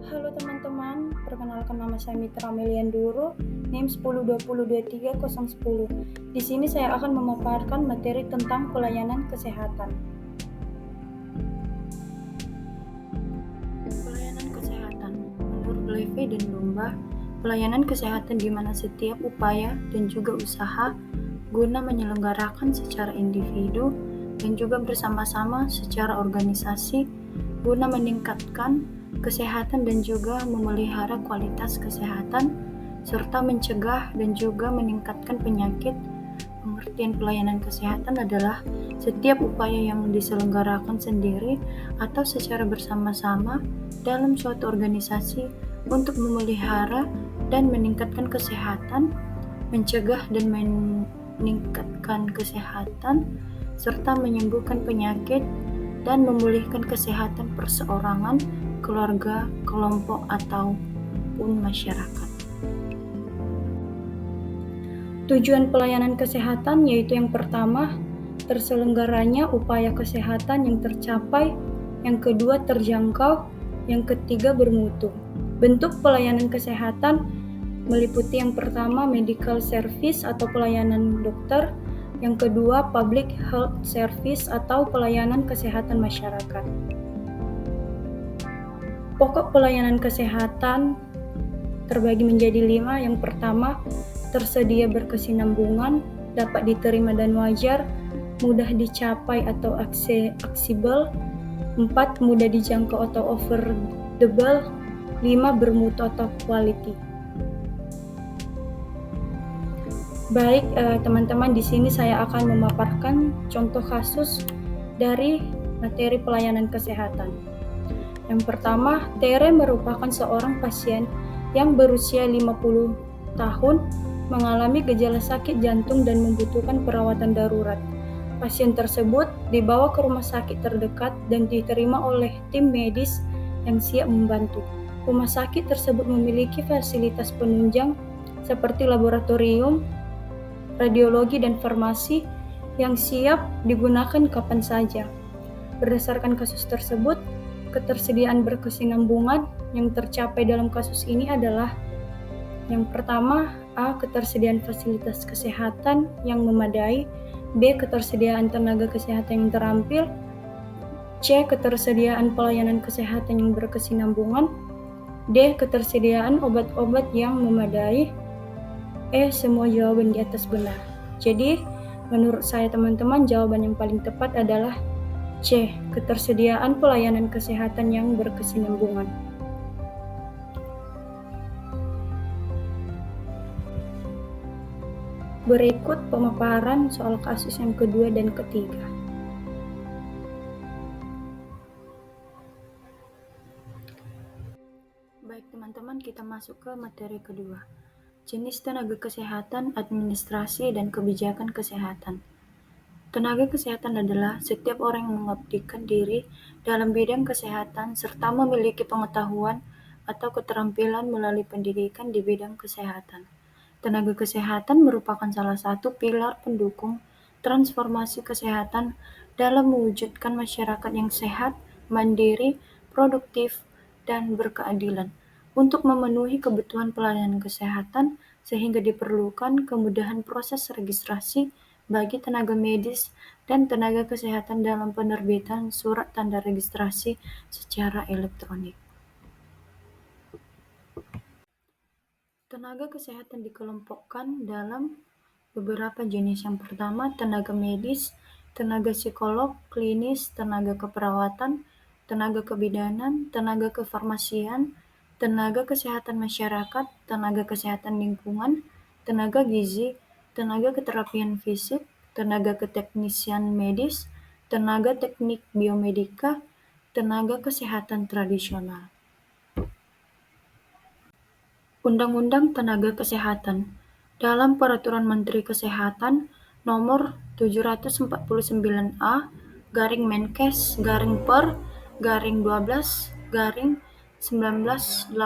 Halo teman-teman, perkenalkan nama saya Mitra Melianduro, NIM 10202310. Di sini saya akan memaparkan materi tentang pelayanan kesehatan. Pelayanan kesehatan. Menurut Levy dan Lumba, pelayanan kesehatan di mana setiap upaya dan juga usaha guna menyelenggarakan secara individu dan juga bersama-sama secara organisasi guna meningkatkan kesehatan dan juga memelihara kualitas kesehatan serta mencegah dan juga meningkatkan penyakit. Pengertian pelayanan kesehatan adalah setiap upaya yang diselenggarakan sendiri atau secara bersama-sama dalam suatu organisasi untuk memelihara dan meningkatkan kesehatan, mencegah dan meningkatkan kesehatan, serta menyembuhkan penyakit dan memulihkan kesehatan perseorangan, keluarga, kelompok, ataupun masyarakat. Tujuan pelayanan kesehatan yaitu yang pertama, terselenggaranya upaya kesehatan yang tercapai, yang kedua terjangkau, yang ketiga bermutu. Bentuk pelayanan kesehatan meliputi yang pertama medical service atau pelayanan dokter, yang kedua public health service atau pelayanan kesehatan masyarakat. Pokok pelayanan kesehatan terbagi menjadi 5. Yang pertama, tersedia berkesinambungan, dapat diterima dan wajar, mudah dicapai atau aksesibel. 4. Mudah dijangkau atau affordable. 5. Bermutu atau quality. Baik, teman-teman, di sini saya akan memaparkan contoh kasus dari materi pelayanan kesehatan. Yang pertama, Tere merupakan seorang pasien yang berusia 50 tahun, mengalami gejala sakit jantung dan membutuhkan perawatan darurat. Pasien tersebut dibawa ke rumah sakit terdekat dan diterima oleh tim medis yang siap membantu. Rumah sakit tersebut memiliki fasilitas penunjang seperti laboratorium, radiologi, dan farmasi yang siap digunakan kapan saja. Berdasarkan kasus tersebut, ketersediaan berkesinambungan yang tercapai dalam kasus ini adalah yang pertama, A. Ketersediaan fasilitas kesehatan yang memadai, B. Ketersediaan tenaga kesehatan yang terampil, C. Ketersediaan pelayanan kesehatan yang berkesinambungan, D. Ketersediaan obat-obat yang memadai, E. Semua jawaban di atas benar. Jadi, menurut saya teman-teman, jawaban yang paling tepat adalah C. Ketersediaan pelayanan kesehatan yang berkesinambungan. Berikut pemaparan soal kasus yang kedua dan ketiga. Baik teman-teman, kita masuk ke materi kedua. Jenis tenaga kesehatan, administrasi, dan kebijakan kesehatan. Tenaga kesehatan adalah setiap orang yang mengabdikan diri dalam bidang kesehatan serta memiliki pengetahuan atau keterampilan melalui pendidikan di bidang kesehatan. Tenaga kesehatan merupakan salah satu pilar pendukung transformasi kesehatan dalam mewujudkan masyarakat yang sehat, mandiri, produktif, dan berkeadilan. Untuk memenuhi kebutuhan pelayanan kesehatan, sehingga diperlukan kemudahan proses registrasi bagi tenaga medis dan tenaga kesehatan dalam penerbitan surat tanda registrasi secara elektronik. Tenaga kesehatan dikelompokkan dalam beberapa jenis. Yang pertama, tenaga medis, tenaga psikolog, klinis, tenaga keperawatan, tenaga kebidanan, tenaga kefarmasian, tenaga kesehatan masyarakat, tenaga kesehatan lingkungan, tenaga gizi, tenaga keterapian fisik, tenaga keteknisian medis, tenaga teknik biomedika, tenaga kesehatan tradisional. Undang-Undang Tenaga Kesehatan. Dalam Peraturan Menteri Kesehatan Nomor 749A Menkes Per 12 1989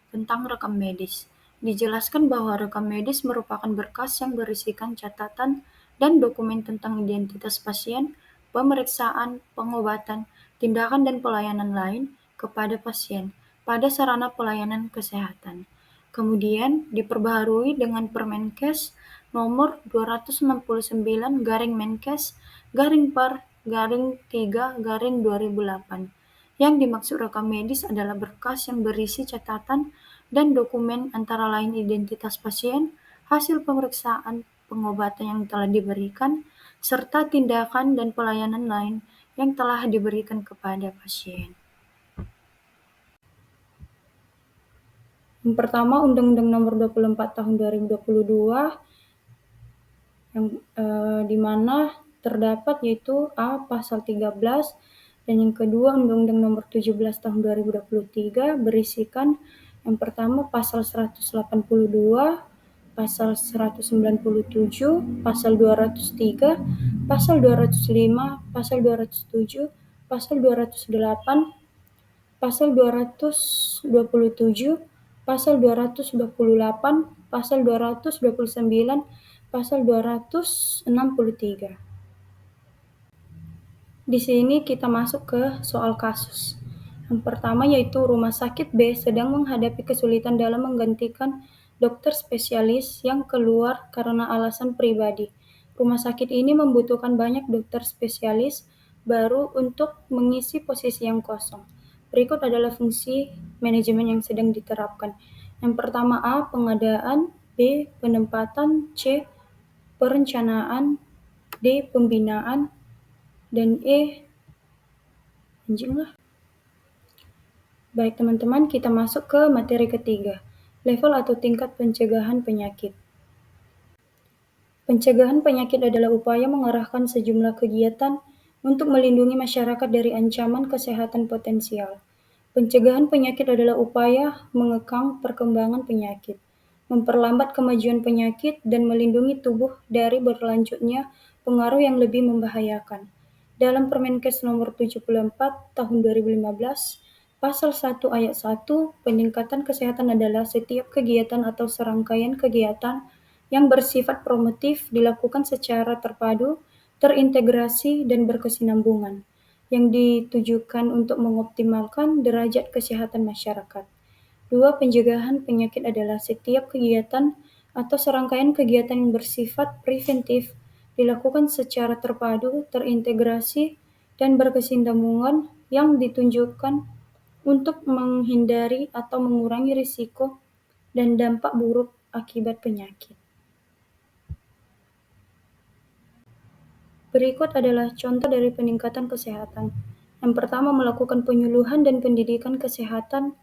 tentang rekam medis. Dijelaskan bahwa rekam medis merupakan berkas yang berisikan catatan dan dokumen tentang identitas pasien, pemeriksaan, pengobatan, tindakan dan pelayanan lain kepada pasien, pada sarana pelayanan kesehatan. Kemudian diperbaharui dengan Permenkes nomor 299/Menkes/per/3/2008. Yang dimaksud rekam medis adalah berkas yang berisi catatan dan dokumen antara lain identitas pasien, hasil pemeriksaan pengobatan yang telah diberikan, serta tindakan dan pelayanan lain yang telah diberikan kepada pasien. Yang pertama, Undang-Undang Nomor 24 Tahun 2022 yang di mana terdapat yaitu A. Pasal 13, dan yang kedua Undang-Undang Nomor 17 Tahun 2023 berisikan yang pertama Pasal 182, Pasal 197, Pasal 203, Pasal 205, Pasal 207, Pasal 208, Pasal 227, Pasal 228, Pasal 229, Pasal 263. Di sini kita masuk ke soal kasus. Yang pertama yaitu Rumah Sakit B sedang menghadapi kesulitan dalam menggantikan dokter spesialis yang keluar karena alasan pribadi. Rumah sakit ini membutuhkan banyak dokter spesialis baru untuk mengisi posisi yang kosong. Berikut adalah fungsi manajemen yang sedang diterapkan. Yang pertama A. Pengadaan, B. Penempatan, C. Perencanaan, D. Pembinaan, dan E. Baik teman-teman, kita masuk ke materi ketiga, level atau tingkat pencegahan penyakit. Pencegahan penyakit adalah upaya mengarahkan sejumlah kegiatan untuk melindungi masyarakat dari ancaman kesehatan potensial. Pencegahan penyakit adalah upaya mengekang perkembangan penyakit, memperlambat kemajuan penyakit, dan melindungi tubuh dari berlanjutnya pengaruh yang lebih membahayakan. Dalam Permenkes nomor 74 tahun 2015, Pasal 1 ayat 1, peningkatan kesehatan adalah setiap kegiatan atau serangkaian kegiatan yang bersifat promotif dilakukan secara terpadu, terintegrasi, dan berkesinambungan, yang ditujukan untuk mengoptimalkan derajat kesehatan masyarakat. 2. Pencegahan penyakit adalah setiap kegiatan atau serangkaian kegiatan yang bersifat preventif dilakukan secara terpadu, terintegrasi, dan berkesinambungan yang ditunjukkan untuk menghindari atau mengurangi risiko dan dampak buruk akibat penyakit. Berikut adalah contoh dari peningkatan kesehatan. Yang pertama, melakukan penyuluhan dan pendidikan kesehatan.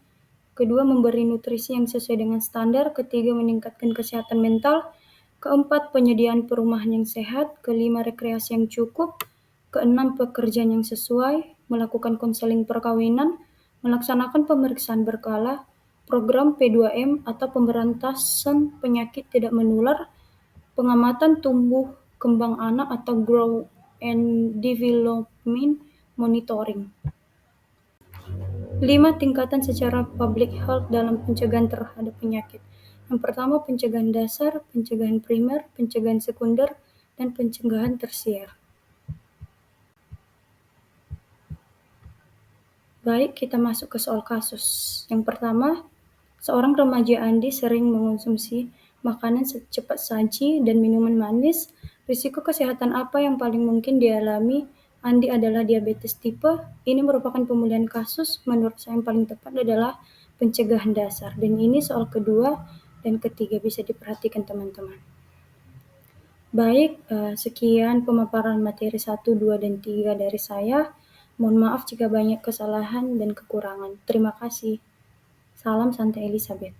Kedua, memberi nutrisi yang sesuai dengan standar. Ketiga, meningkatkan kesehatan mental. Keempat, penyediaan perumahan yang sehat. Kelima, rekreasi yang cukup. Keenam, pekerjaan yang sesuai. Melakukan konseling perkawinan. Melaksanakan pemeriksaan berkala. Program P2M atau pemberantasan penyakit tidak menular. Pengamatan tumbuh kembang anak atau Growth and Development Monitoring. 5. Tingkatan secara public health dalam pencegahan terhadap penyakit. Yang pertama, pencegahan dasar, pencegahan primer, pencegahan sekunder, dan pencegahan tersier. Baik, kita masuk ke soal kasus. Yang pertama, seorang remaja Andi sering mengonsumsi makanan cepat saji dan minuman manis. Risiko kesehatan apa yang paling mungkin dialami Andi adalah diabetes tipe. Ini merupakan pemulihan kasus. Menurut saya yang paling tepat adalah pencegahan dasar. Dan ini soal kedua dan ketiga bisa diperhatikan teman-teman. Baik, sekian pemaparan materi 1, 2, dan 3 dari saya. Mohon maaf jika banyak kesalahan dan kekurangan. Terima kasih. Salam Santai Elizabeth.